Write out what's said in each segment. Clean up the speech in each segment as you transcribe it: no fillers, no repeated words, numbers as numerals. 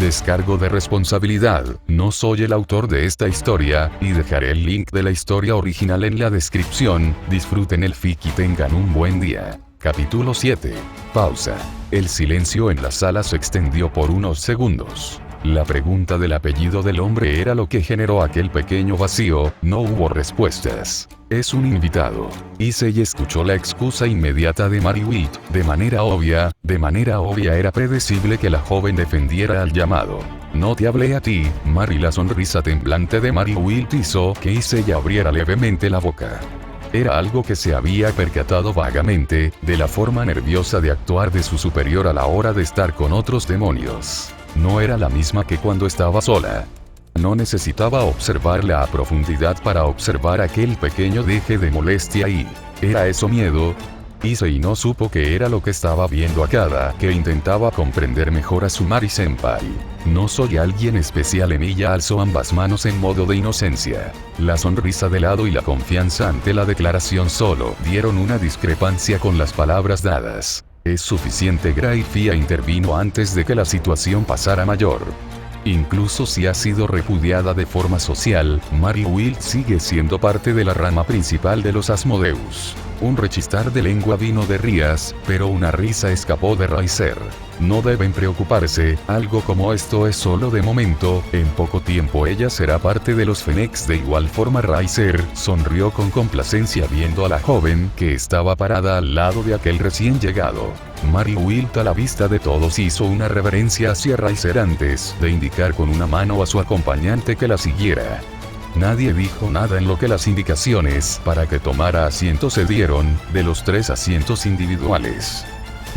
Descargo de responsabilidad, no soy el autor de esta historia, y dejaré el link de la historia original en la descripción. Disfruten el fic y tengan un buen día. Capítulo 7. Pausa. El silencio en la sala se extendió por unos segundos. La pregunta del apellido del hombre era lo que generó aquel pequeño vacío. No hubo respuestas. Es un invitado. Issei escuchó la excusa inmediata de Mary Wilt. De manera obvia era predecible que la joven defendiera al llamado. No te hablé a ti, Mary. La sonrisa temblante de Mary Wilt hizo que Issei abriera levemente la boca. Era algo que se había percatado vagamente, de la forma nerviosa de actuar de su superior a la hora de estar con otros demonios. No era la misma que cuando estaba sola. No necesitaba observarla a profundidad para observar aquel pequeño deje de molestia y... ¿era eso miedo? Issei no supo qué era lo que estaba viendo a cada que intentaba comprender mejor a su Mari-senpai. No soy alguien especial. Ella alzó ambas manos en modo de inocencia. La sonrisa de lado y la confianza ante la declaración solo dieron una discrepancia con las palabras dadas. Es suficiente. Graifia intervino antes de que la situación pasara a mayor. Incluso si ha sido repudiada de forma social, Mary Wilt sigue siendo parte de la rama principal de los Asmodeus. Un rechistar de lengua vino de Rías, pero una risa escapó de Riser. No deben preocuparse, algo como esto es solo de momento, en poco tiempo ella será parte de los Fennecs. De igual forma Riser sonrió con complacencia viendo a la joven que estaba parada al lado de aquel recién llegado. Mary Wilt, a la vista de todos, hizo una reverencia hacia Riser antes de indicar con una mano a su acompañante que la siguiera. Nadie dijo nada en lo que las indicaciones para que tomara asiento se dieron. De los 3 asientos individuales,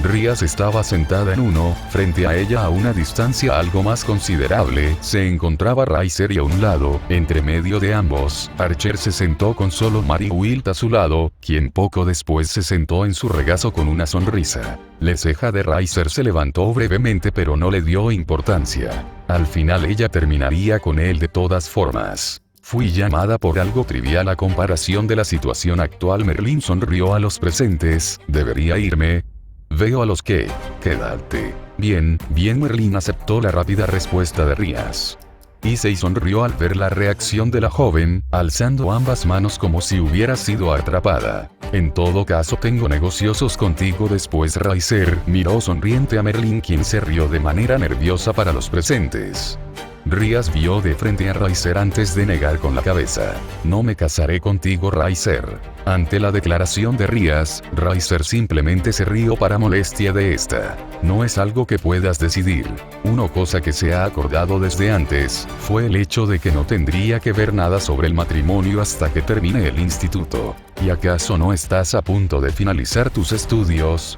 Rías estaba sentada en uno. Frente a ella, a una distancia algo más considerable, se encontraba Riser y a un lado, entre medio de ambos, Archer se sentó con solo Mary Wilt a su lado, quien poco después se sentó en su regazo con una sonrisa. La ceja de Riser se levantó brevemente, pero no le dio importancia. Al final ella terminaría con él de todas formas. Fui llamada por algo trivial a comparación de la situación actual. Merlin sonrió a los presentes. ¿Debería irme? Veo a los que... Quédate. Bien, Merlin aceptó la rápida respuesta de Rías. Issei sonrió al ver la reacción de la joven, alzando ambas manos como si hubiera sido atrapada. En todo caso, tengo negociosos contigo después. Riser miró sonriente a Merlin, quien se rió de manera nerviosa para los presentes. Rías vio de frente a Riser antes de negar con la cabeza. No me casaré contigo, Riser. Ante la declaración de Rías, Riser simplemente se rió para molestia de esta. No es algo que puedas decidir. Una cosa que se ha acordado desde antes, fue el hecho de que no tendría que ver nada sobre el matrimonio hasta que termine el instituto. ¿Y acaso no estás a punto de finalizar tus estudios?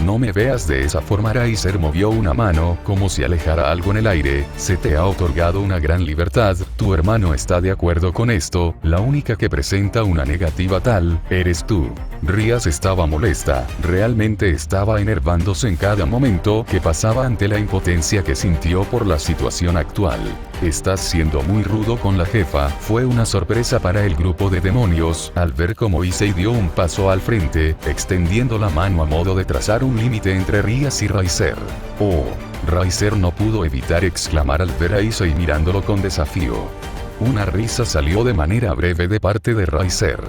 No me veas de esa forma. Riser movió una mano, como si alejara algo en el aire. Se te ha otorgado una gran libertad, tu hermano está de acuerdo con esto, la única que presenta una negativa tal, eres tú. Rías estaba molesta, realmente estaba enervándose en cada momento que pasaba ante la impotencia que sintió por la situación actual. Estás siendo muy rudo con la jefa. Fue una sorpresa para el grupo de demonios, al ver cómo Issei dio un paso al frente, extendiendo la mano a modo de trazar un límite entre Rías y Riser. Oh, Riser no pudo evitar exclamar al ver a Issei mirándolo con desafío. Una risa salió de manera breve de parte de Riser.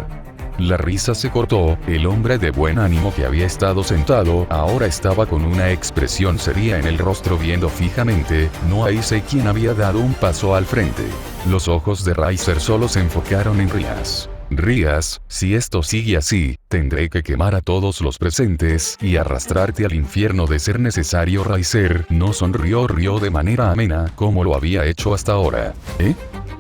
La risa se cortó. El hombre de buen ánimo que había estado sentado ahora estaba con una expresión seria en el rostro, viendo fijamente, no a Issei, quien había dado un paso al frente. Los ojos de Riser solo se enfocaron en Rías. Rías, si esto sigue así, tendré que quemar a todos los presentes y arrastrarte al infierno de ser necesario. Riser no sonrió, rió de manera amena, como lo había hecho hasta ahora.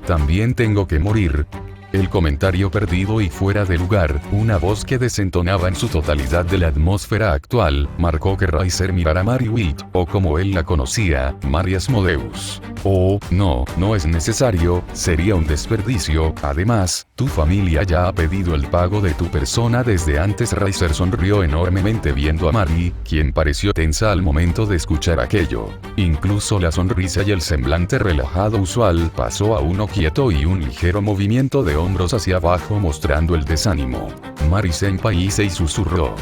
¿También tengo que morir? El comentario perdido y fuera de lugar, una voz que desentonaba en su totalidad de la atmósfera actual, marcó que Riser mirara a Mary Wilt, o como él la conocía, Mary Asmodeus. Oh, no es necesario, sería un desperdicio. Además, tu familia ya ha pedido el pago de tu persona desde antes. Riser sonrió enormemente viendo a Mary, quien pareció tensa al momento de escuchar aquello. Incluso la sonrisa y el semblante relajado usual pasó a uno quieto y un ligero movimiento de hombros hacia abajo mostrando el desánimo. Mari-senpai, Issei susurró.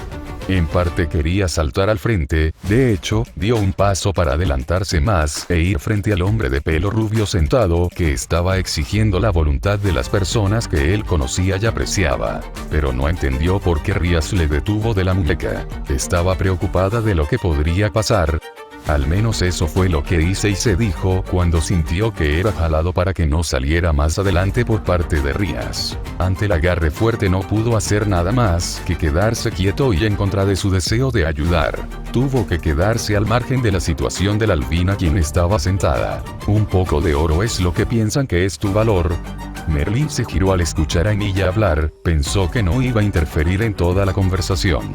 En parte quería saltar al frente, de hecho, dio un paso para adelantarse más e ir frente al hombre de pelo rubio sentado que estaba exigiendo la voluntad de las personas que él conocía y apreciaba. Pero no entendió por qué Rías le detuvo de la muñeca. Estaba preocupada de lo que podría pasar. Al menos eso fue lo que hice y se dijo cuando sintió que era jalado para que no saliera más adelante por parte de Rías. Ante el agarre fuerte no pudo hacer nada más que quedarse quieto y en contra de su deseo de ayudar. Tuvo que quedarse al margen de la situación de la albina quien estaba sentada. Un poco de oro es lo que piensan que es tu valor. Merlín se giró al escuchar a Emilia hablar, pensó que no iba a interferir en toda la conversación.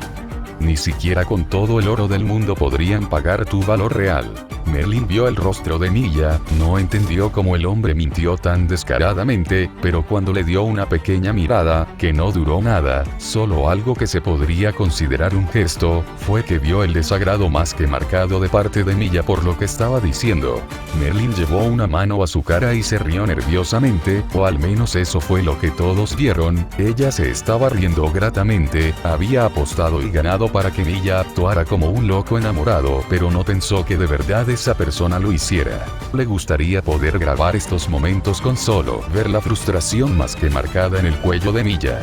Ni siquiera con todo el oro del mundo podrían pagar tu valor real. Merlín vio el rostro de Emilia, no entendió cómo el hombre mintió tan descaradamente, pero cuando le dio una pequeña mirada, que no duró nada, solo algo que se podría considerar un gesto, fue que vio el desagrado más que marcado de parte de Emilia por lo que estaba diciendo. Merlín llevó una mano a su cara y se rió nerviosamente, o al menos eso fue lo que todos vieron. Ella se estaba riendo gratamente, había apostado y ganado para que Emilia actuara como un loco enamorado, pero no pensó que de verdad esa persona lo hiciera. Le gustaría poder grabar estos momentos con solo ver la frustración más que marcada en el cuello de Emilia.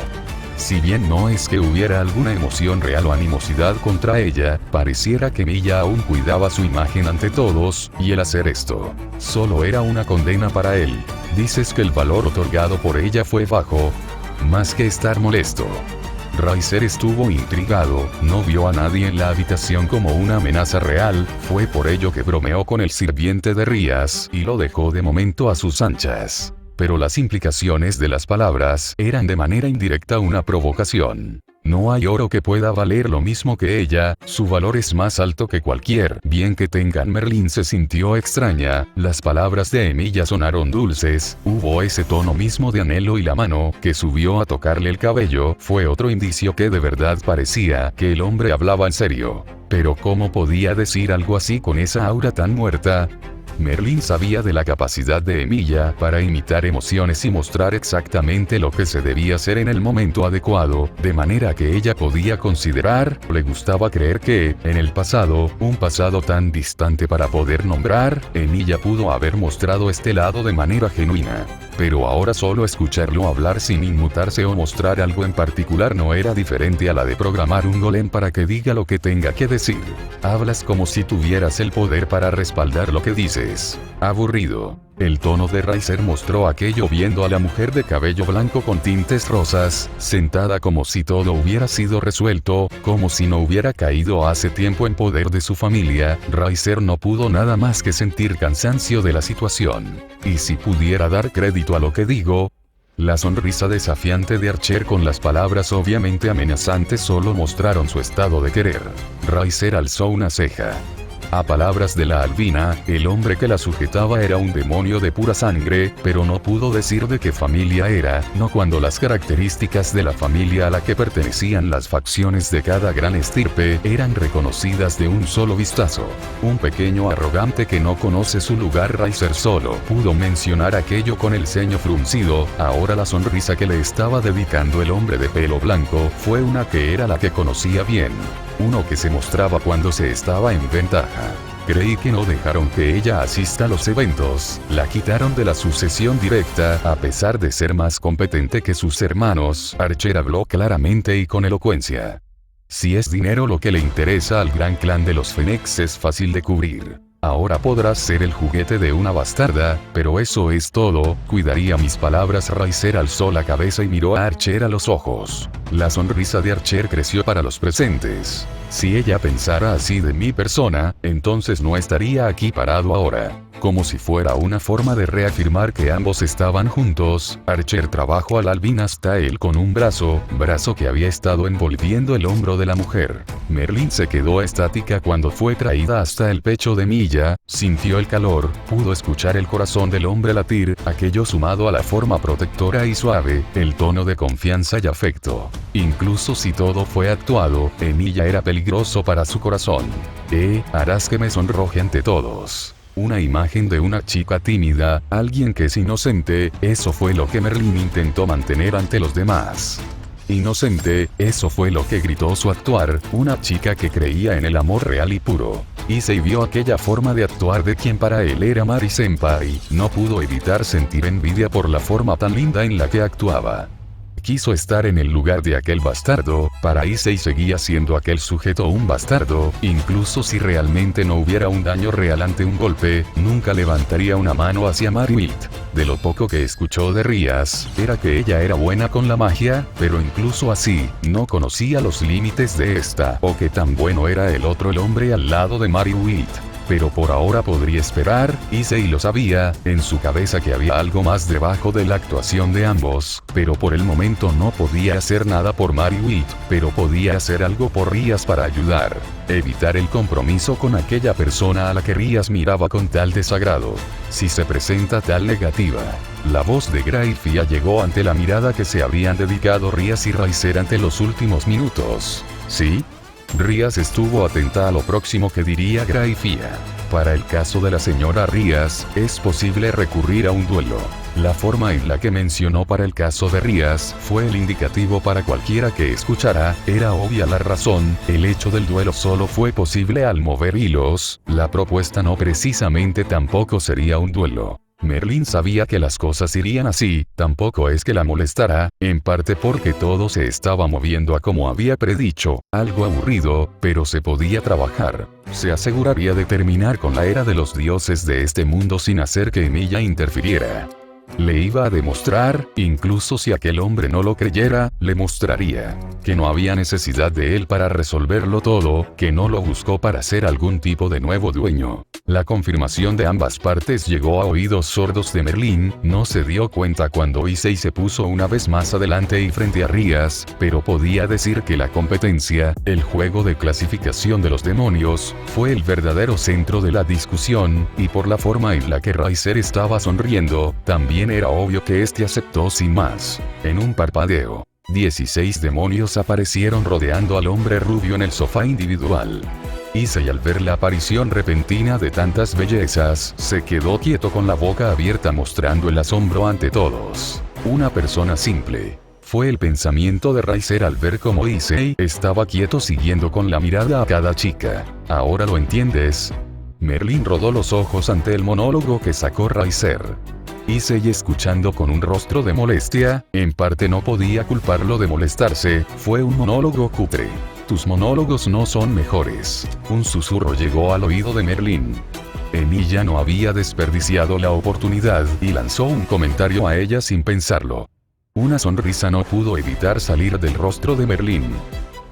Si bien no es que hubiera alguna emoción real o animosidad contra ella, pareciera que Emilia aún cuidaba su imagen ante todos, y el hacer esto solo era una condena para él. Dices que el valor otorgado por ella fue bajo. Más que estar molesto, Riser estuvo intrigado, no vio a nadie en la habitación como una amenaza real, fue por ello que bromeó con el sirviente de Rías y lo dejó de momento a sus anchas. Pero las implicaciones de las palabras eran de manera indirecta una provocación. No hay oro que pueda valer lo mismo que ella, su valor es más alto que cualquier bien que tengan. Merlín se sintió extraña, las palabras de Emilia sonaron dulces, hubo ese tono mismo de anhelo y la mano que subió a tocarle el cabello fue otro indicio que de verdad parecía que el hombre hablaba en serio. Pero ¿cómo podía decir algo así con esa aura tan muerta? Merlín sabía de la capacidad de Emilia para imitar emociones y mostrar exactamente lo que se debía hacer en el momento adecuado, de manera que ella podía considerar, le gustaba creer que, en el pasado, un pasado tan distante para poder nombrar, Emilia pudo haber mostrado este lado de manera genuina. Pero ahora solo escucharlo hablar sin inmutarse o mostrar algo en particular no era diferente a la de programar un golem para que diga lo que tenga que decir. Hablas como si tuvieras el poder para respaldar lo que dices. Aburrido. El tono de Riser mostró aquello viendo a la mujer de cabello blanco con tintes rosas, sentada como si todo hubiera sido resuelto, como si no hubiera caído hace tiempo en poder de su familia. Riser no pudo nada más que sentir cansancio de la situación. Y si pudiera dar crédito a lo que digo, la sonrisa desafiante de Archer con las palabras obviamente amenazantes solo mostraron su estado de querer. Riser alzó una ceja. A palabras de la albina, el hombre que la sujetaba era un demonio de pura sangre, pero no pudo decir de qué familia era, no cuando las características de la familia a la que pertenecían las facciones de cada gran estirpe eran reconocidas de un solo vistazo. Un pequeño arrogante que no conoce su lugar. Riser solo pudo mencionar aquello con el ceño fruncido. Ahora la sonrisa que le estaba dedicando el hombre de pelo blanco fue una que era la que conocía bien. Uno que se mostraba cuando se estaba en ventaja. Creí que no dejaron que ella asista a los eventos, la quitaron de la sucesión directa, a pesar de ser más competente que sus hermanos. Archer habló claramente y con elocuencia. Si es dinero lo que le interesa al gran clan de los Fennecs es fácil de cubrir. Ahora podrás ser el juguete de una bastarda, pero eso es todo, cuidaría mis palabras. Riser alzó la cabeza y miró a Archer a los ojos. La sonrisa de Archer creció para los presentes. Si ella pensara así de mi persona, entonces no estaría aquí parado ahora. Como si fuera una forma de reafirmar que ambos estaban juntos, Archer trabajó al albin hasta él con un brazo que había estado envolviendo el hombro de la mujer. Merlín se quedó estática cuando fue traída hasta el pecho de Emilia, sintió el calor, pudo escuchar el corazón del hombre latir, aquello sumado a la forma protectora y suave, el tono de confianza y afecto. Incluso si todo fue actuado, Emilia era peligroso para su corazón. Harás que me sonroje ante todos. Una imagen de una chica tímida, alguien que es inocente, eso fue lo que Merlín intentó mantener ante los demás. Inocente, eso fue lo que gritó su actuar, una chica que creía en el amor real y puro. Issei vio aquella forma de actuar de quien para él era Mari Senpai, no pudo evitar sentir envidia por la forma tan linda en la que actuaba. Quiso estar en el lugar de aquel bastardo, para Issei seguía siendo aquel sujeto un bastardo, incluso si realmente no hubiera un daño real ante un golpe, nunca levantaría una mano hacia Mariwit. De lo poco que escuchó de Rías, era que ella era buena con la magia, pero incluso así, no conocía los límites de esta, o que tan bueno era el hombre al lado de Mariwit. Pero por ahora podría esperar, Issei lo sabía, en su cabeza que había algo más debajo de la actuación de ambos, pero por el momento no podía hacer nada por Mariwit, pero podía hacer algo por Rías para ayudar. Evitar el compromiso con aquella persona a la que Rías miraba con tal desagrado. Si se presenta tal negativa. La voz de Graifia llegó ante la mirada que se habían dedicado Rías y Raizer ante los últimos minutos. ¿Sí? Rías estuvo atenta a lo próximo que diría Graifia. Para el caso de la señora Rías, es posible recurrir a un duelo. La forma en la que mencionó para el caso de Rías fue el indicativo para cualquiera que escuchara, era obvia la razón, el hecho del duelo solo fue posible al mover hilos, la propuesta no precisamente tampoco sería un duelo. Merlin sabía que las cosas irían así, tampoco es que la molestara, en parte porque todo se estaba moviendo a como había predicho, algo aburrido, pero se podía trabajar. Se aseguraría de terminar con la era de los dioses de este mundo sin hacer que Emilia interfiriera. Le iba a demostrar, incluso si aquel hombre no lo creyera, le mostraría que no había necesidad de él para resolverlo todo, que no lo buscó para ser algún tipo de nuevo dueño. La confirmación de ambas partes llegó a oídos sordos de Merlin, no se dio cuenta cuando Issei se puso una vez más adelante y frente a Rías, pero podía decir que la competencia, el juego de clasificación de los demonios, fue el verdadero centro de la discusión, y por la forma en la que Raizer estaba sonriendo, también era obvio que este aceptó sin más. En un parpadeo, 16 demonios aparecieron rodeando al hombre rubio en el sofá individual. Issei al ver la aparición repentina de tantas bellezas, se quedó quieto con la boca abierta mostrando el asombro ante todos. Una persona simple. Fue el pensamiento de Raizer al ver cómo Issei estaba quieto siguiendo con la mirada a cada chica. ¿Ahora lo entiendes? Merlin rodó los ojos ante el monólogo que sacó Raizer. Issei escuchando con un rostro de molestia, en parte no podía culparlo de molestarse, fue un monólogo cutre. Tus monólogos no son mejores. Un susurro llegó al oído de Merlin. Emilia no había desperdiciado la oportunidad y lanzó un comentario a ella sin pensarlo. Una sonrisa no pudo evitar salir del rostro de Merlin.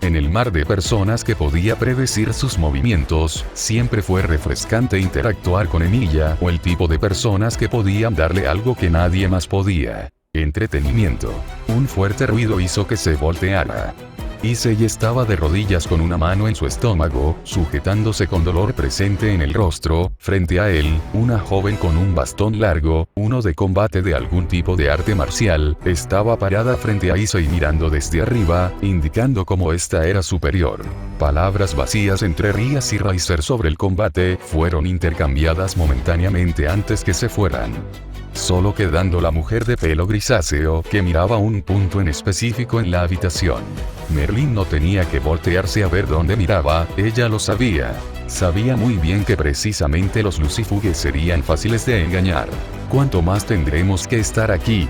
En el mar de personas que podía predecir sus movimientos, siempre fue refrescante interactuar con Emilia o el tipo de personas que podían darle algo que nadie más podía. Entretenimiento. Un fuerte ruido hizo que se volteara. Issei estaba de rodillas con una mano en su estómago, sujetándose con dolor presente en el rostro, frente a él, una joven con un bastón largo, uno de combate de algún tipo de arte marcial, estaba parada frente a Issei mirando desde arriba, indicando cómo ésta era superior. Palabras vacías entre Rías y Raizer sobre el combate, fueron intercambiadas momentáneamente antes que se fueran. Solo quedando la mujer de pelo grisáceo que miraba un punto en específico en la habitación. Merlin no tenía que voltearse a ver dónde miraba, ella lo sabía. Sabía muy bien que precisamente los lucifuges serían fáciles de engañar. ¿Cuánto más tendremos que estar aquí?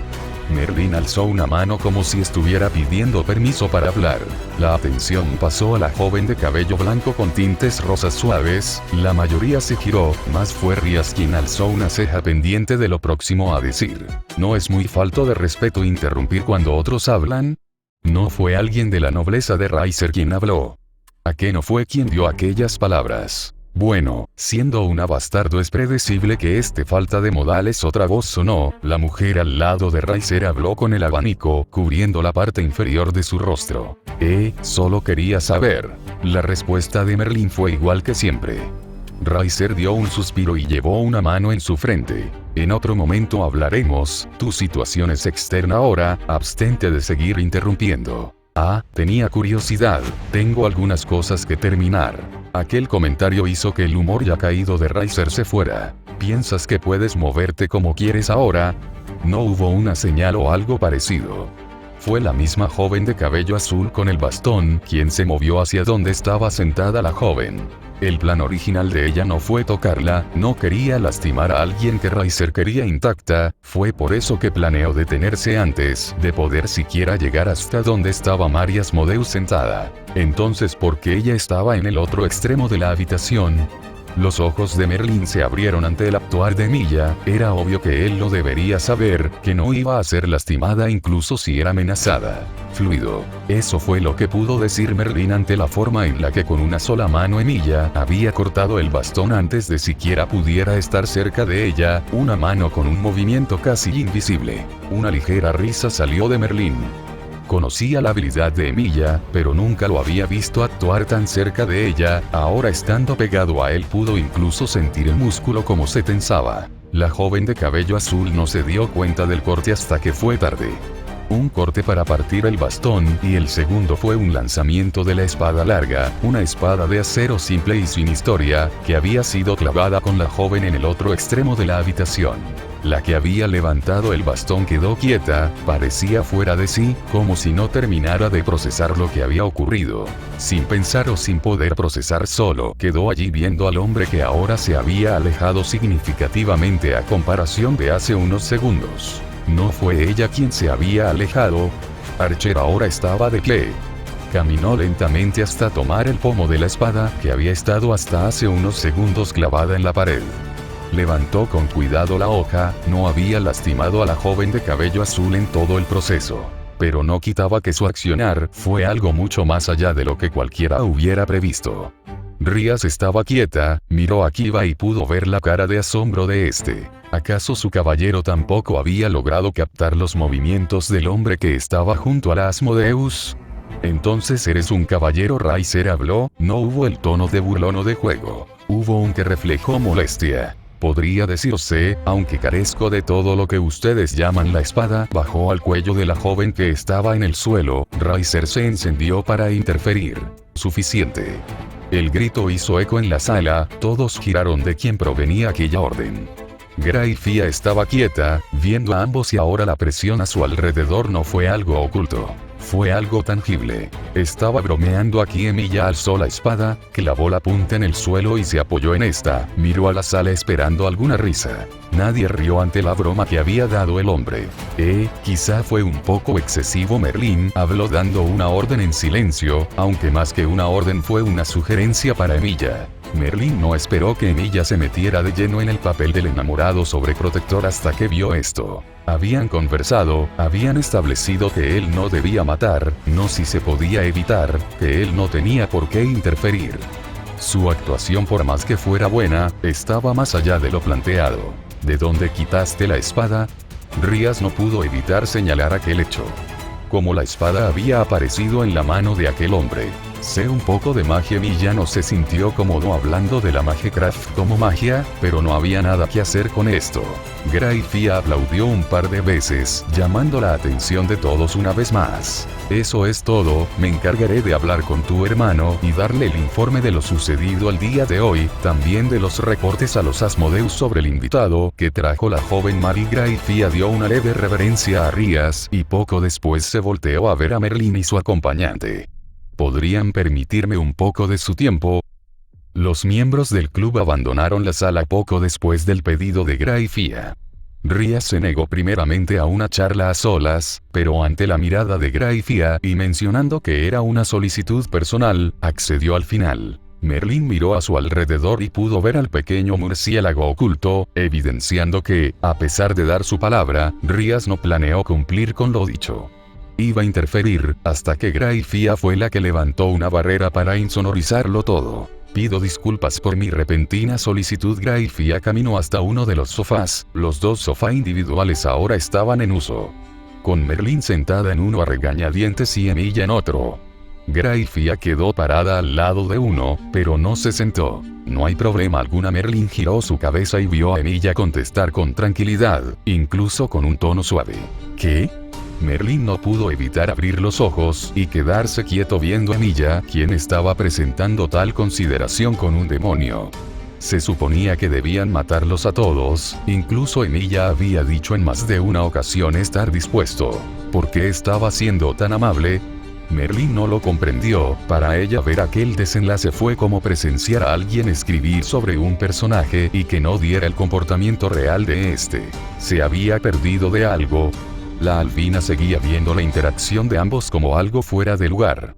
Merlin alzó una mano como si estuviera pidiendo permiso para hablar. La atención pasó a la joven de cabello blanco con tintes rosas suaves, la mayoría se giró, más fue Rías quien alzó una ceja pendiente de lo próximo a decir. ¿No es muy falto de respeto interrumpir cuando otros hablan? No fue alguien de la nobleza de Raizer quien habló. ¿A qué no fue quien dio aquellas palabras? Bueno, siendo una bastardo es predecible que falta de modales. Otra voz sonó, la mujer al lado de Raizer habló con el abanico, cubriendo la parte inferior de su rostro. Solo quería saber. La respuesta de Merlin fue igual que siempre. Raizer dio un suspiro y llevó una mano en su frente. En otro momento hablaremos, tu situación es externa ahora, abstente de seguir interrumpiendo. Tenía curiosidad, tengo algunas cosas que terminar. Aquel comentario hizo que el humor ya caído de Raizer se fuera. ¿Piensas que puedes moverte como quieres ahora? No hubo una señal o algo parecido. Fue la misma joven de cabello azul con el bastón quien se movió hacia donde estaba sentada la joven. El plan original de ella no fue tocarla, no quería lastimar a alguien que Riser quería intacta, fue por eso que planeó detenerse antes de poder siquiera llegar hasta donde estaba Mari Asmodeus sentada. Entonces, ¿por qué ella estaba en el otro extremo de la habitación? Los ojos de Merlín se abrieron ante el actuar de Emilia, era obvio que él lo debería saber, que no iba a ser lastimada incluso si era amenazada. Fluido. Eso fue lo que pudo decir Merlín ante la forma en la que con una sola mano Emilia había cortado el bastón antes de siquiera pudiera estar cerca de ella, una mano con un movimiento casi invisible. Una ligera risa salió de Merlín. Conocía la habilidad de Emilia, pero nunca lo había visto actuar tan cerca de ella, ahora estando pegado a él pudo incluso sentir el músculo como se tensaba. La joven de cabello azul no se dio cuenta del corte hasta que fue tarde. Un corte para partir el bastón, y el segundo fue un lanzamiento de la espada larga, una espada de acero simple y sin historia, que había sido clavada con la joven en el otro extremo de la habitación. La que había levantado el bastón quedó quieta, parecía fuera de sí, como si no terminara de procesar lo que había ocurrido. Sin pensar o sin poder procesar, solo quedó allí viendo al hombre que ahora se había alejado significativamente a comparación de hace unos segundos. No fue ella quien se había alejado. Archer ahora estaba de pie. Caminó lentamente hasta tomar el pomo de la espada que había estado hasta hace unos segundos clavada en la pared. Levantó con cuidado la hoja, no había lastimado a la joven de cabello azul en todo el proceso. Pero no quitaba que su accionar fue algo mucho más allá de lo que cualquiera hubiera previsto. Rías estaba quieta, miró a Kiva y pudo ver la cara de asombro de este. ¿Acaso su caballero tampoco había logrado captar los movimientos del hombre que estaba junto a la Asmodeus? Entonces eres un caballero. Riser habló, no hubo el tono de burlón o de juego. Hubo un que reflejó molestia. Podría decirse, aunque carezco de todo lo que ustedes llaman la espada, bajó al cuello de la joven que estaba en el suelo. Riser se encendió para interferir. Suficiente. El grito hizo eco en la sala, todos giraron de quien provenía aquella orden. Grayfia estaba quieta, viendo a ambos y ahora la presión a su alrededor no fue algo oculto. Fue algo tangible. Estaba bromeando aquí. Emilia alzó la espada, clavó la punta en el suelo y se apoyó en esta, miró a la sala esperando alguna risa. Nadie rió ante la broma que había dado el hombre. Quizá fue un poco excesivo. Merlín habló dando una orden en silencio, aunque más que una orden fue una sugerencia para Emilia. Merlín no esperó que Emilia se metiera de lleno en el papel del enamorado sobreprotector hasta que vio esto. Habían conversado, habían establecido que él no debía matar, no si se podía evitar, que él no tenía por qué interferir. Su actuación, por más que fuera buena, estaba más allá de lo planteado. ¿De dónde quitaste la espada? Rías no pudo evitar señalar aquel hecho. Como la espada había aparecido en la mano de aquel hombre. Sé un poco de magia. Emilia no se sintió cómodo hablando de la Magecraft como magia, pero no había nada que hacer con esto. Grayfia aplaudió un par de veces, llamando la atención de todos una vez más. Eso es todo, me encargaré de hablar con tu hermano y darle el informe de lo sucedido al día de hoy, también de los reportes a los Asmodeus sobre el invitado que trajo la joven Mari. Grayfia dio una leve reverencia a Rías y poco después se volteó a ver a Merlín y su acompañante. ¿Podrían permitirme un poco de su tiempo? Los miembros del club abandonaron la sala poco después del pedido de Grayfia. Rías se negó primeramente a una charla a solas, pero ante la mirada de Grayfia y mencionando que era una solicitud personal, accedió al final. Merlín miró a su alrededor y pudo ver al pequeño murciélago oculto, evidenciando que, a pesar de dar su palabra, Rías no planeó cumplir con lo dicho. Iba a interferir, hasta que Grayfia fue la que levantó una barrera para insonorizarlo todo. Pido disculpas por mi repentina solicitud. Grayfia caminó hasta uno de los sofás, los dos sofás individuales ahora estaban en uso. Con Merlín sentada en uno a regañadientes y Emilia en otro. Grayfia quedó parada al lado de uno, pero no se sentó. No hay problema alguna. Merlín giró su cabeza y vio a Emilia contestar con tranquilidad, incluso con un tono suave. ¿Qué? Merlín no pudo evitar abrir los ojos y quedarse quieto viendo a Emilia, quien estaba presentando tal consideración con un demonio. Se suponía que debían matarlos a todos, incluso Emilia había dicho en más de una ocasión estar dispuesto. ¿Por qué estaba siendo tan amable? Merlín no lo comprendió. Para ella ver aquel desenlace fue como presenciar a alguien escribir sobre un personaje y que no diera el comportamiento real de este. Se había perdido de algo. La albina seguía viendo la interacción de ambos como algo fuera de lugar.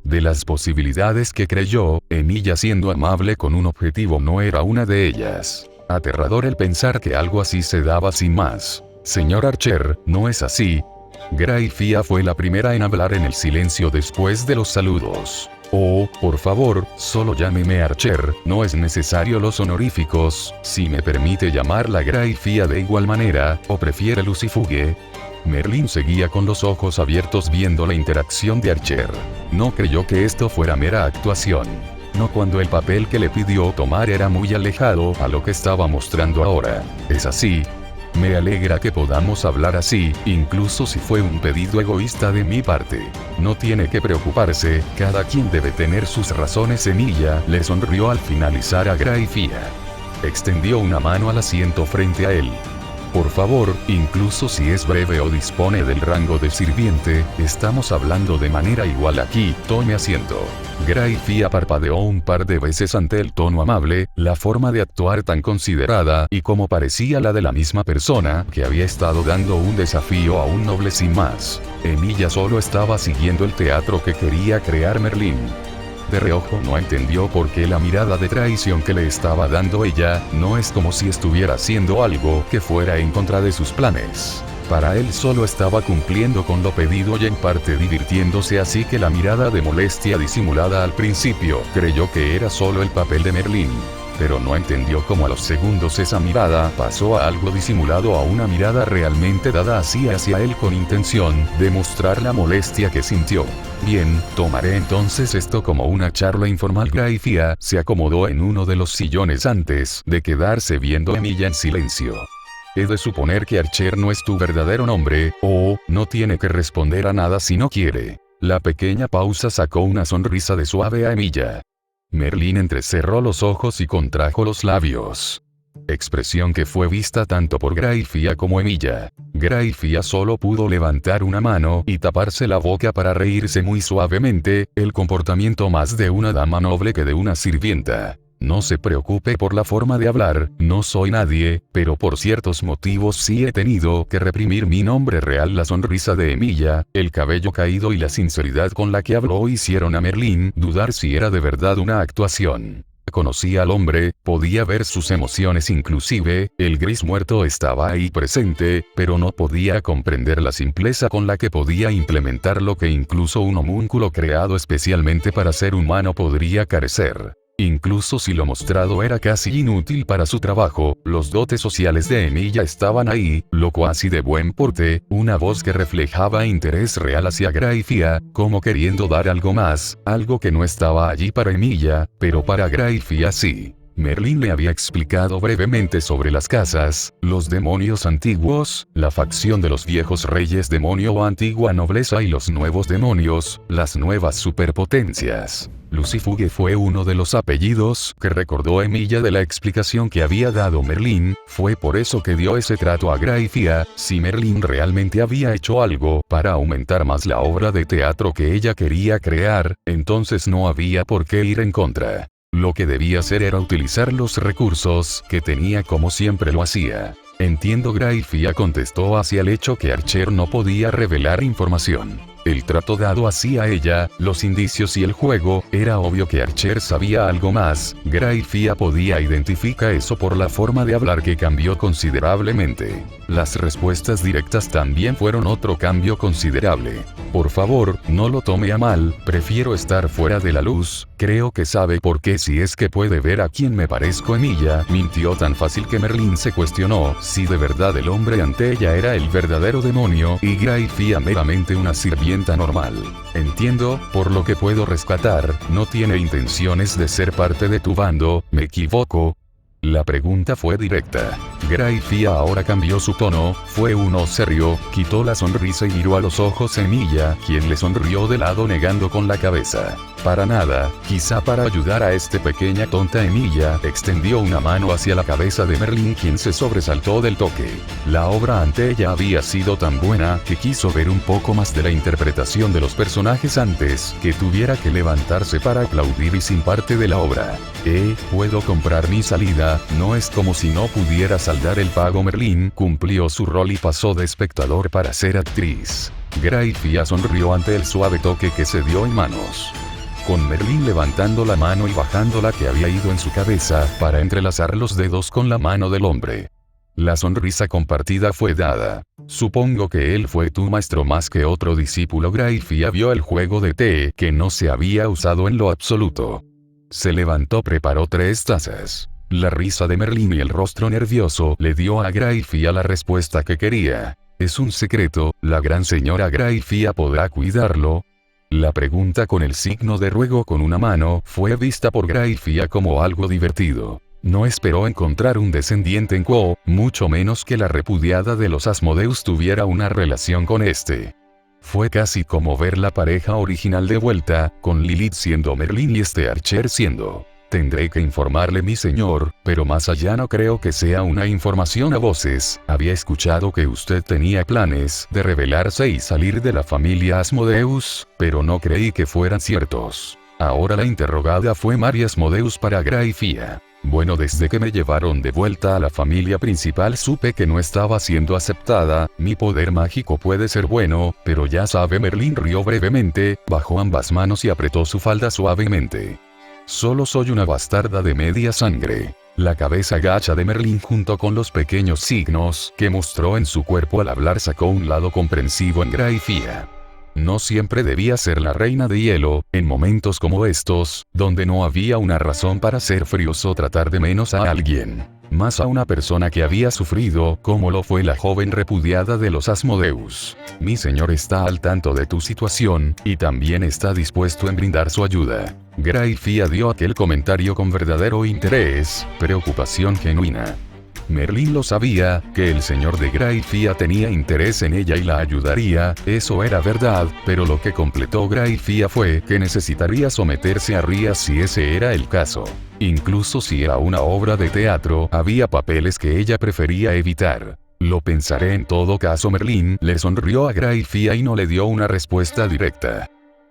De las posibilidades que creyó, Emilia siendo amable con un objetivo no era una de ellas. Aterrador el pensar que algo así se daba sin más. Señor Archer, no es así. Grayfia fue la primera en hablar en el silencio después de los saludos. Oh, por favor, solo llámeme Archer, no es necesario los honoríficos, si me permite llamarla Grayfia de igual manera, o prefiere Lucifuge. Merlín seguía con los ojos abiertos viendo la interacción de Archer. No creyó que esto fuera mera actuación. No cuando el papel que le pidió tomar era muy alejado a lo que estaba mostrando ahora. Es así. Me alegra que podamos hablar así, incluso si fue un pedido egoísta de mi parte. No tiene que preocuparse, cada quien debe tener sus razones. Emilia le sonrió al finalizar a Grayfia. Extendió una mano al asiento frente a él. Por favor, incluso si es breve o dispone del rango de sirviente, estamos hablando de manera igual aquí, tome asiento. Grayfia parpadeó un par de veces ante el tono amable, la forma de actuar tan considerada y como parecía la de la misma persona que había estado dando un desafío a un noble sin más. Emilia solo estaba siguiendo el teatro que quería crear Merlín. De reojo no entendió por qué la mirada de traición que le estaba dando ella, no es como si estuviera haciendo algo que fuera en contra de sus planes. Para él solo estaba cumpliendo con lo pedido y en parte divirtiéndose, así que la mirada de molestia disimulada al principio creyó que era solo el papel de Merlín. Pero no entendió cómo a los segundos esa mirada pasó a algo disimulado a una mirada realmente dada así hacia él con intención de mostrar la molestia que sintió. Bien, tomaré entonces esto como una charla informal. Grayfia se acomodó en uno de los sillones antes de quedarse viendo a Emilia en silencio. He de suponer que Archer no es tu verdadero nombre, o no tiene que responder a nada si no quiere. La pequeña pausa sacó una sonrisa de suave a Emilia. Merlín entrecerró los ojos y contrajo los labios. Expresión que fue vista tanto por Grayfia como Emilia. Grayfia solo pudo levantar una mano y taparse la boca para reírse muy suavemente, el comportamiento más de una dama noble que de una sirvienta. No se preocupe por la forma de hablar, no soy nadie, pero por ciertos motivos sí he tenido que reprimir mi nombre real. La sonrisa de Emilia, el cabello caído y la sinceridad con la que habló hicieron a Merlín dudar si era de verdad una actuación. Conocía al hombre, podía ver sus emociones, inclusive, el gris muerto estaba ahí presente, pero no podía comprender la simpleza con la que podía implementar lo que incluso un homúnculo creado especialmente para ser humano podría carecer. Incluso si lo mostrado era casi inútil para su trabajo, los dotes sociales de Emilia estaban ahí, lo cuasi de buen porte, una voz que reflejaba interés real hacia Grayfia, como queriendo dar algo más, algo que no estaba allí para Emilia, pero para Grayfia sí. Merlín le había explicado brevemente sobre las casas, los demonios antiguos, la facción de los viejos reyes demonio o antigua nobleza y los nuevos demonios, las nuevas superpotencias. Lucifuge fue uno de los apellidos que recordó Emilia de la explicación que había dado Merlín, fue por eso que dio ese trato a Grayfia. Si Merlín realmente había hecho algo para aumentar más la obra de teatro que ella quería crear, entonces no había por qué ir en contra. Lo que debía hacer era utilizar los recursos que tenía como siempre lo hacía. Entiendo, Grayfia contestó hacia el hecho que Archer no podía revelar información. El trato dado así a ella, los indicios y el juego, era obvio que Archer sabía algo más. Grayfia podía identificar eso por la forma de hablar que cambió considerablemente. Las respuestas directas también fueron otro cambio considerable. Por favor, no lo tome a mal, prefiero estar fuera de la luz, creo que sabe por qué. Si es que puede ver a quién me parezco. Emilia mintió tan fácil que Merlín se cuestionó si de verdad el hombre ante ella era el verdadero demonio y Grayfia meramente una sirvienta normal. Entiendo, por lo que puedo rescatar, no tiene intenciones de ser parte de tu bando, ¿me equivoco? La pregunta fue directa. Graifia ahora cambió su tono, fue uno serio, quitó la sonrisa y miró a los ojos a Emilia, quien le sonrió de lado negando con la cabeza. Para nada, quizá para ayudar a esta pequeña tonta. Emilia extendió una mano hacia la cabeza de Merlín, quien se sobresaltó del toque. La obra ante ella había sido tan buena que quiso ver un poco más de la interpretación de los personajes antes que tuviera que levantarse para aplaudir, y sin parte de la obra. Puedo comprar mi salida, no es como si no pudiera saldar el pago. Merlín cumplió su rol y pasó de espectador para ser actriz. Graifia sonrió ante el suave toque que se dio en manos, con Merlín levantando la mano y bajando la que había ido en su cabeza para entrelazar los dedos con la mano del hombre. La sonrisa compartida fue dada. Supongo que él fue tu maestro más que otro discípulo. Graifia vio el juego de té que no se había usado en lo absoluto. Se levantó, preparó 3 tazas. La risa de Merlín y el rostro nervioso le dio a Graifia la respuesta que quería. Es un secreto, la gran señora Graifia podrá cuidarlo. La pregunta con el signo de ruego con una mano fue vista por Graifia como algo divertido. No esperó encontrar un descendiente en Quo, mucho menos que la repudiada de los Asmodeus tuviera una relación con este. Fue casi como ver la pareja original de vuelta, con Lilith siendo Merlín y este Archer siendo. Tendré que informarle, mi señor, pero más allá no creo que sea una información a voces. Había escuchado que usted tenía planes de rebelarse y salir de la familia Asmodeus, pero no creí que fueran ciertos. Ahora la interrogada fue María Asmodeus para Graifia. Bueno, desde que me llevaron de vuelta a la familia principal supe que no estaba siendo aceptada. Mi poder mágico puede ser bueno, pero ya sabe. Merlín rió brevemente, bajó ambas manos y apretó su falda suavemente. Solo soy una bastarda de media sangre. La cabeza gacha de Merlín junto con los pequeños signos que mostró en su cuerpo al hablar sacó un lado comprensivo en Graifia. No siempre debía ser la reina de hielo, en momentos como estos, donde no había una razón para ser fríos o tratar de menos a alguien. Más a una persona que había sufrido, como lo fue la joven repudiada de los Asmodeus. Mi señor está al tanto de tu situación, y también está dispuesto en brindar su ayuda. Graifia dio aquel comentario con verdadero interés, preocupación genuina. Merlín lo sabía, que el señor de Graifia tenía interés en ella y la ayudaría, eso era verdad, pero lo que completó Graifia fue que necesitaría someterse a Rías si ese era el caso. Incluso si era una obra de teatro, había papeles que ella prefería evitar. Lo pensaré en todo caso. Merlín le sonrió a Graifia y no le dio una respuesta directa.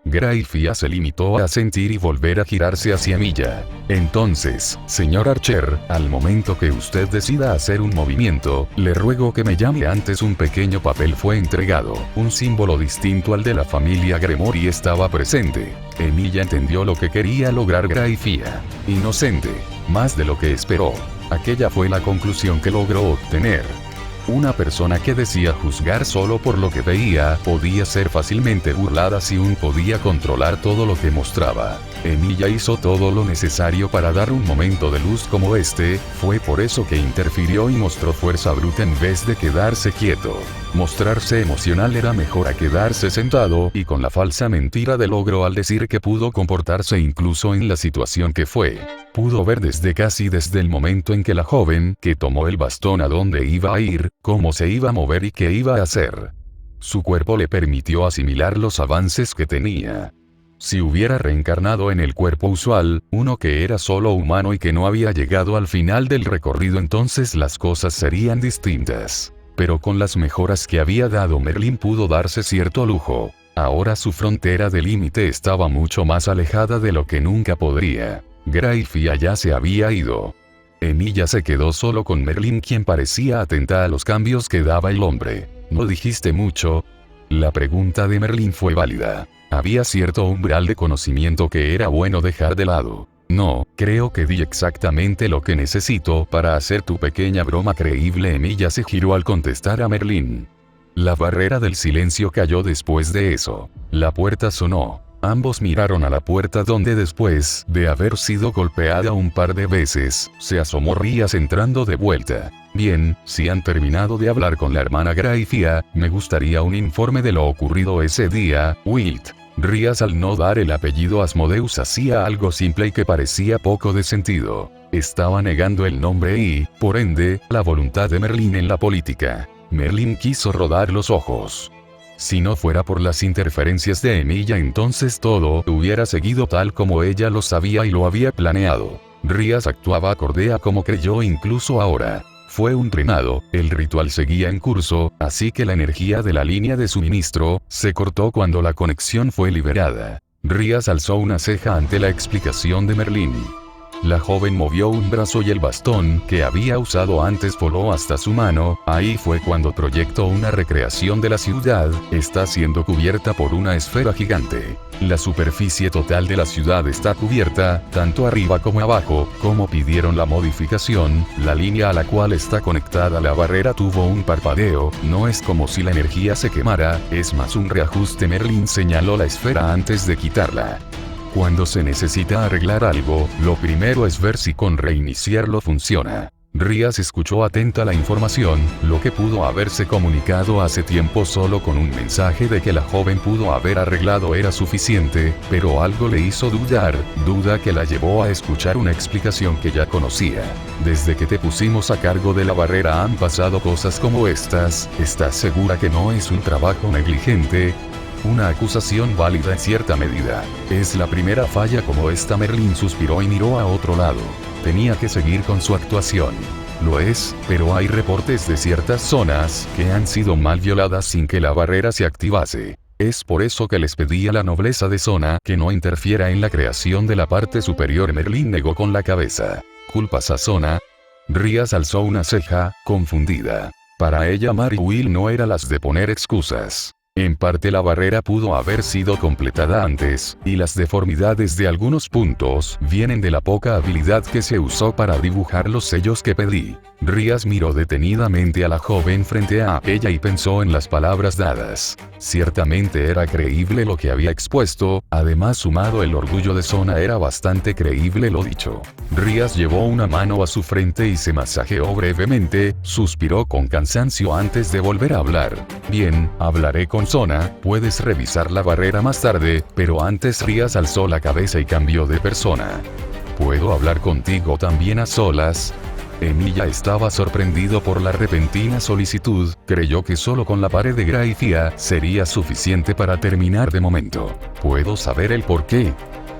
Graifia se limitó a asentir y volver a girarse hacia Emilia. Entonces, señor Archer, al momento que usted decida hacer un movimiento, le ruego que me llame antes. Un pequeño papel fue entregado, un símbolo distinto al de la familia Gremori estaba presente. Emilia entendió lo que quería lograr Graifia. Inocente, más de lo que esperó. Aquella fue la conclusión que logró obtener. Una persona que decía juzgar solo por lo que veía, podía ser fácilmente burlada si uno podía controlar todo lo que mostraba. Emilia hizo todo lo necesario para dar un momento de luz como este, fue por eso que interfirió y mostró fuerza bruta en vez de quedarse quieto. Mostrarse emocional era mejor a quedarse sentado, y con la falsa mentira de logro al decir que pudo comportarse incluso en la situación que fue. Pudo ver desde el momento en que la joven, que tomó el bastón a dónde iba a ir, cómo se iba a mover y qué iba a hacer. Su cuerpo le permitió asimilar los avances que tenía. Si hubiera reencarnado en el cuerpo usual, uno que era solo humano y que no había llegado al final del recorrido, entonces las cosas serían distintas. Pero con las mejoras que había dado Merlín pudo darse cierto lujo. Ahora su frontera de límite estaba mucho más alejada de lo que nunca podría. Graifia ya se había ido. Emilia se quedó solo con Merlín, quien parecía atenta a los cambios que daba el hombre. ¿No dijiste mucho? La pregunta de Merlín fue válida. Había cierto umbral de conocimiento que era bueno dejar de lado. No, creo que di exactamente lo que necesito para hacer tu pequeña broma creíble. Emilia se giró al contestar a Merlín. La barrera del silencio cayó después de eso. La puerta sonó. Ambos miraron a la puerta, donde después de haber sido golpeada un par de veces, se asomó Rías entrando de vuelta. Bien, si han terminado de hablar con la hermana Graifia, me gustaría un informe de lo ocurrido ese día, Wilt. Rías, al no dar el apellido Asmodeus, hacía algo simple y que parecía poco de sentido. Estaba negando el nombre y, por ende, la voluntad de Merlín en la política. Merlín quiso rodar los ojos. Si no fuera por las interferencias de Emilia, entonces todo hubiera seguido tal como ella lo sabía y lo había planeado. Rías actuaba acorde a como creyó incluso ahora. Fue un trinado, el ritual seguía en curso, así que la energía de la línea de suministro se cortó cuando la conexión fue liberada. Rías alzó una ceja ante la explicación de Merlín. La joven movió un brazo y el bastón que había usado antes voló hasta su mano. Ahí fue cuando proyectó una recreación de la ciudad. Está siendo cubierta por una esfera gigante. La superficie total de la ciudad está cubierta, tanto arriba como abajo. Como pidieron la modificación, la línea a la cual está conectada la barrera tuvo un parpadeo. No es como si la energía se quemara, es más un reajuste. Merlín señaló la esfera antes de quitarla. Cuando se necesita arreglar algo, lo primero es ver si con reiniciarlo funciona. Rías escuchó atenta la información, lo que pudo haberse comunicado hace tiempo solo con un mensaje de que la joven pudo haber arreglado era suficiente, pero algo le hizo dudar, duda que la llevó a escuchar una explicación que ya conocía. Desde que te pusimos a cargo de la barrera han pasado cosas como estas, ¿estás segura que no es un trabajo negligente? Una acusación válida en cierta medida. Es la primera falla como esta. Merlín suspiró y miró a otro lado. Tenía que seguir con su actuación. Lo es, pero hay reportes de ciertas zonas que han sido mal violadas sin que la barrera se activase. Es por eso que les pedí a la nobleza de zona que no interfiera en la creación de la parte superior. Merlín negó con la cabeza. ¿Culpas a zona? Rías alzó una ceja, confundida. Para ella Mary Will no era las de poner excusas. En parte la barrera pudo haber sido completada antes, y las deformidades de algunos puntos vienen de la poca habilidad que se usó para dibujar los sellos que pedí. Rías miró detenidamente a la joven frente a ella y pensó en las palabras dadas. Ciertamente era creíble lo que había expuesto, además sumado el orgullo de zona era bastante creíble lo dicho. Rías llevó una mano a su frente y se masajeó brevemente, suspiró con cansancio antes de volver a hablar. Bien, hablaré con zona, puedes revisar la barrera más tarde, pero antes. Rías alzó la cabeza y cambió de persona. ¿Puedo hablar contigo también a solas? Emilia estaba sorprendido por la repentina solicitud, creyó que solo con la pared de Graifia sería suficiente para terminar de momento. ¿Puedo saber el por qué?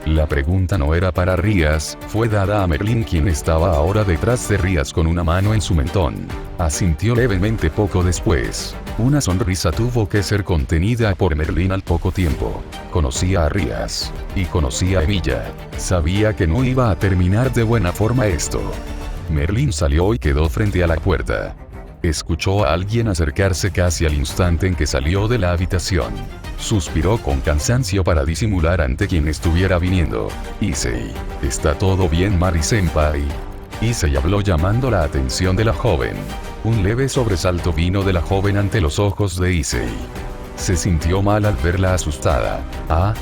La pregunta no era para Rías, fue dada a Merlín, quien estaba ahora detrás de Rías con una mano en su mentón. Asintió levemente poco después. Una sonrisa tuvo que ser contenida por Merlín al poco tiempo. Conocía a Rías. Y conocía a Emilia. Sabía que no iba a terminar de buena forma esto. Merlín salió y quedó frente a la puerta. Escuchó a alguien acercarse casi al instante en que salió de la habitación. Suspiró con cansancio para disimular ante quien estuviera viniendo. Issei. ¿Está todo bien, Mari-senpai? Issei habló llamando la atención de la joven. Un leve sobresalto vino de la joven ante los ojos de Issei. Se sintió mal al verla asustada.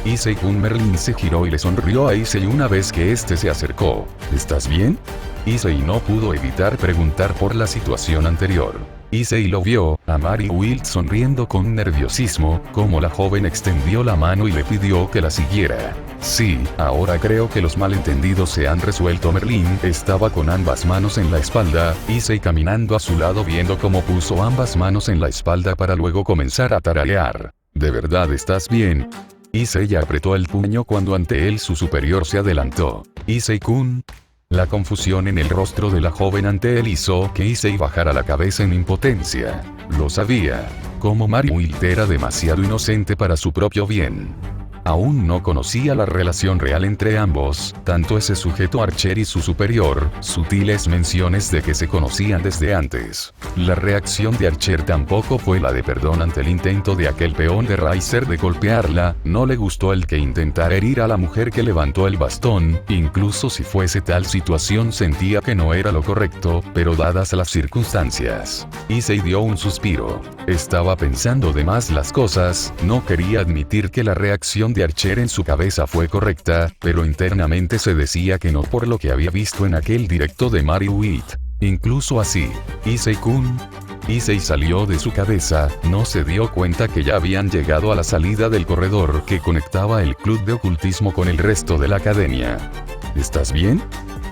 Issei-kun. Merlín se giró y le sonrió a Issei una vez que este se acercó. ¿Estás bien? Issei no pudo evitar preguntar por la situación anterior. Issei lo vio, a Mary Will sonriendo con nerviosismo, como la joven extendió la mano y le pidió que la siguiera. Sí, ahora creo que los malentendidos se han resuelto. Merlín estaba con ambas manos en la espalda, Issei caminando a su lado viendo cómo puso ambas manos en la espalda para luego comenzar a tararear. ¿De verdad estás bien? Issei apretó el puño cuando ante él su superior se adelantó. Issei-kun. La confusión en el rostro de la joven ante él hizo que Issei bajara la cabeza en impotencia. Lo sabía. Como Mary Will era demasiado inocente para su propio bien. Aún no conocía la relación real entre ambos, tanto ese sujeto Archer y su superior, sutiles menciones de que se conocían desde antes. La reacción de Archer tampoco fue la de perdón ante el intento de aquel peón de Riser de golpearla, no le gustó el que intentara herir a la mujer que levantó el bastón, incluso si fuese tal situación sentía que no era lo correcto, pero dadas las circunstancias. Issei dio un suspiro. Estaba pensando de más las cosas, no quería admitir que la reacción de Archer en su cabeza fue correcta, pero internamente se decía que no por lo que había visto en aquel directo de Mary Witt. Incluso así, Issei-kun. Issei salió de su cabeza, no se dio cuenta que ya habían llegado a la salida del corredor que conectaba el club de ocultismo con el resto de la academia. ¿Estás bien?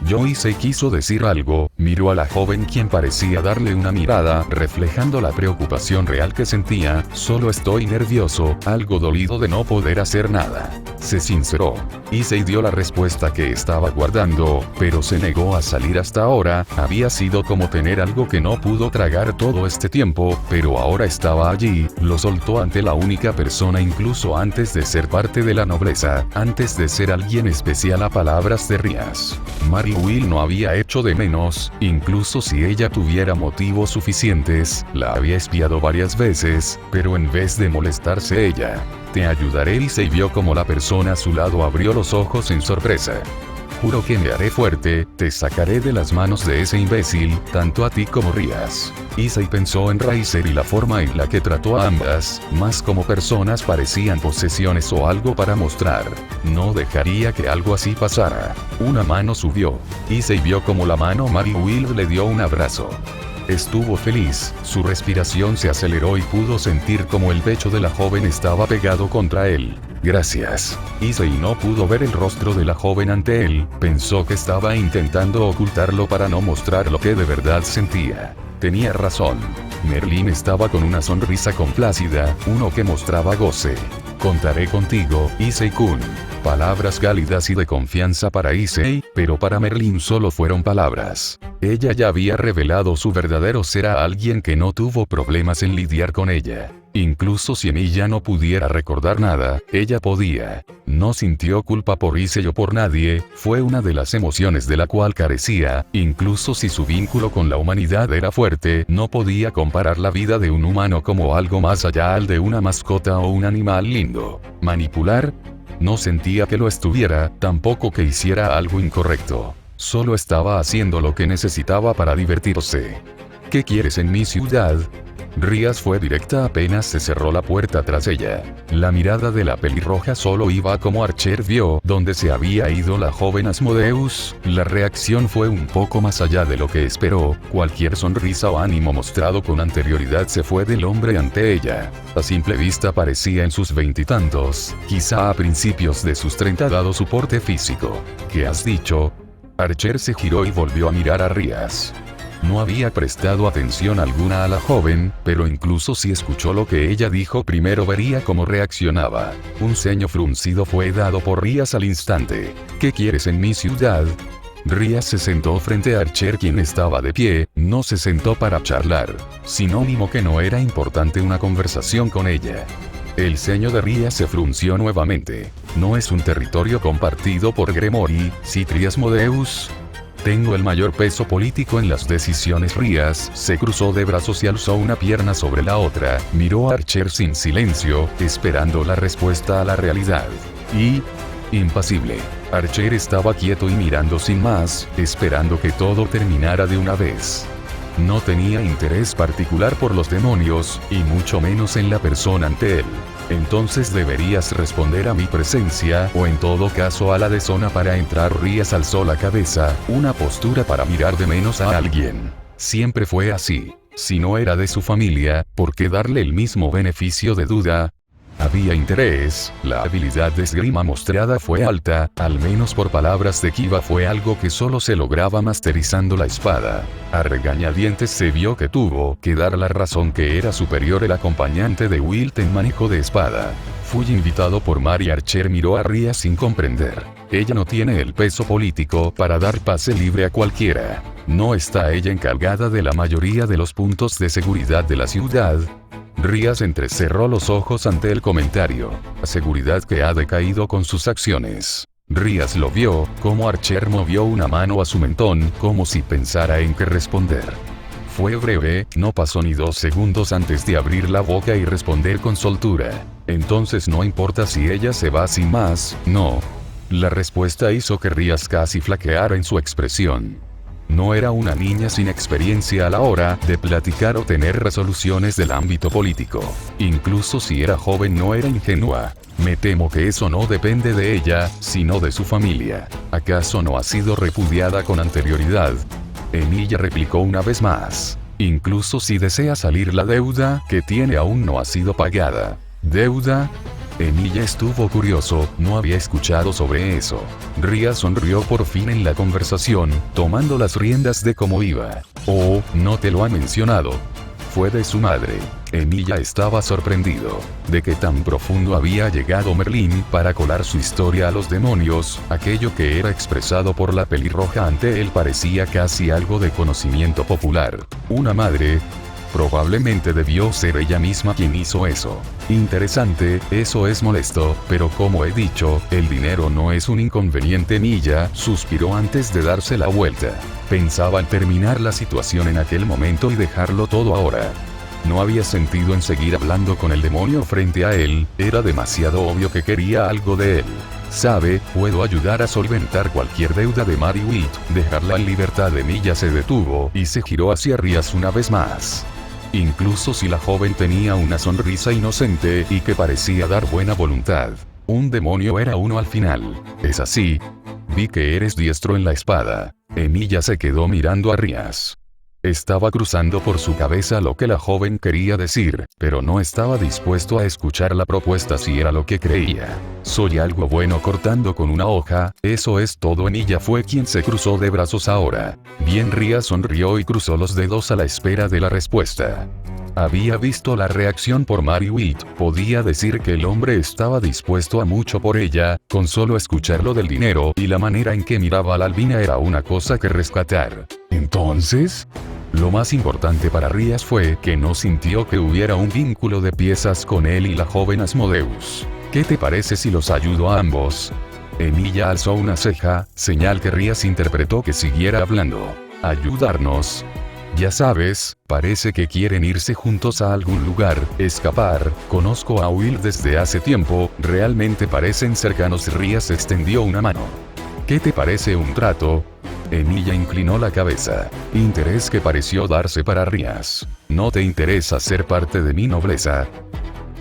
Issei quiso decir algo, miró a la joven quien parecía darle una mirada reflejando la preocupación real que sentía. Solo estoy nervioso, algo dolido de no poder hacer nada. Se sinceró. Issei dio la respuesta que estaba guardando, pero se negó a salir hasta ahora. Había sido como tener algo que no pudo tragar todo este tiempo, pero ahora estaba allí. Lo soltó ante la única persona incluso antes de ser parte de la nobleza, antes de ser alguien especial a palabras de Rías. Mary Will no había hecho de menos, incluso si ella tuviera motivos suficientes, la había espiado varias veces, pero en vez de molestarse ella, te ayudaré. Issei vio como la persona a su lado abrió los ojos en sorpresa. Juro que me haré fuerte, te sacaré de las manos de ese imbécil, tanto a ti como Rías. Issei pensó en Riser y la forma en la que trató a ambas, más como personas parecían posesiones o algo para mostrar. No dejaría que algo así pasara. Una mano subió. Issei vio como la mano Mary Will le dio un abrazo. Estuvo feliz, su respiración se aceleró y pudo sentir como el pecho de la joven estaba pegado contra él. Gracias. Issei no pudo ver el rostro de la joven ante él, pensó que estaba intentando ocultarlo para no mostrar lo que de verdad sentía. Tenía razón. Merlin estaba con una sonrisa complácida, uno que mostraba goce. Contaré contigo, Issei-kun. Palabras cálidas y de confianza para Issei, pero para Merlin solo fueron palabras. Ella ya había revelado su verdadero ser a alguien que no tuvo problemas en lidiar con ella. Incluso si ella no pudiera recordar nada, ella podía. No sintió culpa por Issei o por nadie, fue una de las emociones de la cual carecía. Incluso si su vínculo con la humanidad era fuerte, no podía comparar la vida de un humano como algo más allá al de una mascota o un animal lindo. ¿Manipular? No sentía que lo estuviera, tampoco que hiciera algo incorrecto. Solo estaba haciendo lo que necesitaba para divertirse. ¿Qué quieres en mi ciudad? Rías fue directa apenas se cerró la puerta tras ella. La mirada de la pelirroja solo iba como Archer vio donde se había ido la joven Asmodeus. La reacción fue un poco más allá de lo que esperó. Cualquier sonrisa o ánimo mostrado con anterioridad se fue del hombre ante ella. A simple vista parecía en sus veintitantos, quizá a principios de sus 30 dado su porte físico. ¿Qué has dicho? Archer se giró y volvió a mirar a Rías. No había prestado atención alguna a la joven, pero incluso si escuchó lo que ella dijo primero vería cómo reaccionaba. Un ceño fruncido fue dado por Rías al instante. ¿Qué quieres en mi ciudad? Rías se sentó frente a Archer quien estaba de pie, no se sentó para charlar. Sinónimo que no era importante una conversación con ella. El ceño de Rías se frunció nuevamente. ¿No es un territorio compartido por Gremory, Citri Asmodeus? Tengo el mayor peso político en las decisiones. Rías se cruzó de brazos y alzó una pierna sobre la otra, miró a Archer sin silencio, esperando la respuesta a la realidad. Impasible. Archer estaba quieto y mirando sin más, esperando que todo terminara de una vez. No tenía interés particular por los demonios, y mucho menos en la persona ante él. Entonces deberías responder a mi presencia, o en todo caso a la deshonra para entrar. Rías alzó la cabeza, una postura para mirar de menos a alguien. Siempre fue así. Si no era de su familia, ¿por qué darle el mismo beneficio de duda? Había interés, la habilidad de esgrima mostrada fue alta, al menos por palabras de Kiba fue algo que solo se lograba masterizando la espada. A regañadientes se vio que tuvo que dar la razón que era superior el acompañante de Wilt en manejo de espada. Fui invitado por Mary. Archer miró a Rías sin comprender. Ella no tiene el peso político para dar pase libre a cualquiera. ¿No está ella encargada de la mayoría de los puntos de seguridad de la ciudad? Rías entrecerró los ojos ante el comentario. La seguridad que ha decaído con sus acciones. Rías lo vio, como Archer movió una mano a su mentón, como si pensara en qué responder. Fue breve, no pasó ni 2 segundos antes de abrir la boca y responder con soltura. Entonces no importa si ella se va sin más, no. La respuesta hizo que Rías casi flaqueara en su expresión. No era una niña sin experiencia a la hora de platicar o tener resoluciones del ámbito político. Incluso si era joven no era ingenua. Me temo que eso no depende de ella, sino de su familia. ¿Acaso no ha sido repudiada con anterioridad? Emilia replicó una vez más. Incluso si desea salir la deuda que tiene aún no ha sido pagada. ¿Deuda? Emilia estuvo curioso, no había escuchado sobre eso. Ria sonrió por fin en la conversación, tomando las riendas de cómo iba. Oh, no te lo ha mencionado. Fue de su madre. Emilia estaba sorprendido de que tan profundo había llegado Merlín para colar su historia a los demonios. Aquello que era expresado por la pelirroja ante él parecía casi algo de conocimiento popular. Una madre. Probablemente debió ser ella misma quien hizo eso. Interesante, eso es molesto, pero como he dicho, el dinero no es un inconveniente. Emilia suspiró antes de darse la vuelta. Pensaba en terminar la situación en aquel momento y dejarlo todo ahora. No había sentido en seguir hablando con el demonio frente a él, era demasiado obvio que quería algo de él. Sabe, puedo ayudar a solventar cualquier deuda de Mary Witt. Dejarla en libertad. Emilia se detuvo y se giró hacia Rias una vez más. Incluso si la joven tenía una sonrisa inocente y que parecía dar buena voluntad, un demonio era uno al final. ¿Es así? Vi que eres diestro en la espada. Emilia se quedó mirando a Rias. Estaba cruzando por su cabeza lo que la joven quería decir, pero no estaba dispuesto a escuchar la propuesta si era lo que creía. Soy algo bueno cortando con una hoja, eso es todo. Emilia fue quien se cruzó de brazos ahora. Bien. Ria sonrió y cruzó los dedos a la espera de la respuesta. Había visto la reacción por Mary Witt, podía decir que el hombre estaba dispuesto a mucho por ella, con solo escuchar lo del dinero y la manera en que miraba a la albina era una cosa que rescatar. Entonces, lo más importante para Rias fue que no sintió que hubiera un vínculo de piezas con él y la joven Asmodeus. ¿Qué te parece si los ayudo a ambos? Emilia alzó una ceja, señal que Rias interpretó que siguiera hablando. ¿Ayudarnos? Ya sabes, parece que quieren irse juntos a algún lugar, escapar. Conozco a Will desde hace tiempo, realmente parecen cercanos. Rias extendió una mano. ¿Qué te parece un trato? Emilia inclinó la cabeza. Interés que pareció darse para Rias. ¿No te interesa ser parte de mi nobleza?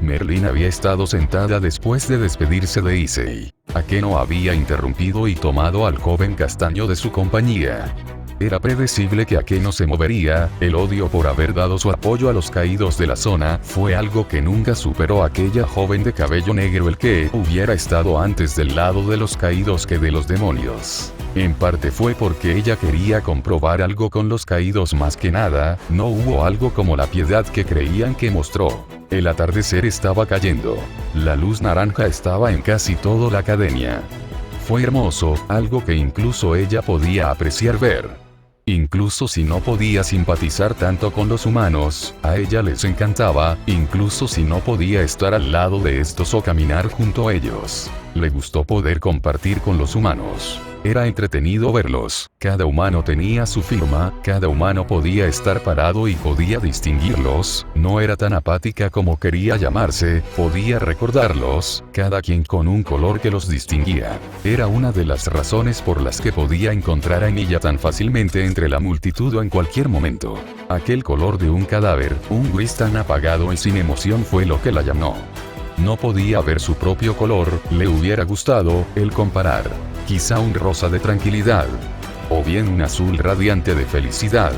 Merlín había estado sentada después de despedirse de Issei. Akeno había interrumpido y tomado al joven castaño de su compañía. Era predecible que Akeno se movería. El odio por haber dado su apoyo a los caídos de la zona fue algo que nunca superó aquella joven de cabello negro. El que hubiera estado antes del lado de los caídos que de los demonios. En parte fue porque ella quería comprobar algo con los caídos más que nada. No hubo algo como la piedad que creían que mostró. El atardecer estaba cayendo. La luz naranja estaba en casi toda la academia. Fue hermoso, algo que incluso ella podía apreciar ver. Incluso si no podía simpatizar tanto con los humanos, a ella les encantaba, incluso si no podía estar al lado de estos o caminar junto a ellos. Le gustó poder compartir con los humanos. Era entretenido verlos. Cada humano tenía su firma, cada humano podía estar parado y podía distinguirlos. No era tan apática como quería llamarse, podía recordarlos, cada quien con un color que los distinguía. Era una de las razones por las que podía encontrar a Emilia tan fácilmente entre la multitud o en cualquier momento. Aquel color de un cadáver, un gris tan apagado y sin emoción fue lo que la llamó. No podía ver su propio color, le hubiera gustado el comparar. Quizá un rosa de tranquilidad. O bien un azul radiante de felicidad.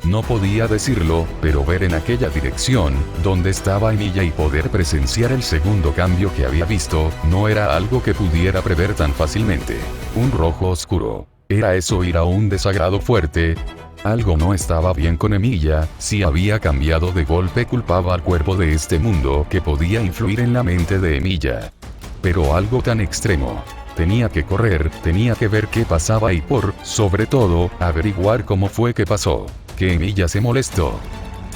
No podía decirlo, pero ver en aquella dirección, donde estaba Emilia y poder presenciar el segundo cambio que había visto, no era algo que pudiera prever tan fácilmente. Un rojo oscuro. ¿Era eso ir a un desagrado fuerte? Algo no estaba bien con Emilia, si había cambiado de golpe culpaba al cuerpo de este mundo que podía influir en la mente de Emilia. Pero algo tan extremo. Tenía que correr, tenía que ver qué pasaba y sobre todo, averiguar cómo fue que pasó. Que Emilia se molestó.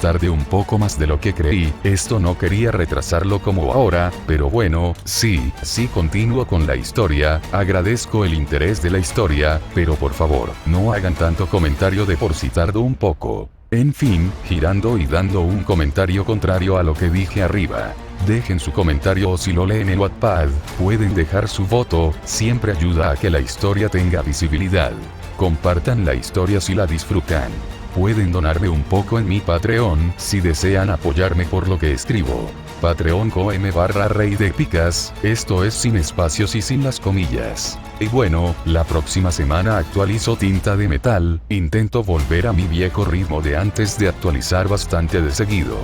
Tardé un poco más de lo que creí, esto no quería retrasarlo como ahora, pero bueno, sí continúo con la historia, agradezco el interés de la historia, pero por favor, no hagan tanto comentario de por si tardo un poco. En fin, girando y dando un comentario contrario a lo que dije arriba. Dejen su comentario o si lo leen en Wattpad, pueden dejar su voto, siempre ayuda a que la historia tenga visibilidad. Compartan la historia si la disfrutan. Pueden donarme un poco en mi Patreon si desean apoyarme por lo que escribo. Patreon.com/Rey de Picas, esto es sin espacios y sin las comillas. Y bueno, la próxima semana actualizo Tinta de Metal, intento volver a mi viejo ritmo de antes de actualizar bastante de seguido.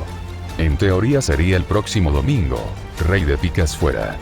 En teoría sería el próximo domingo. Rey de picas fuera.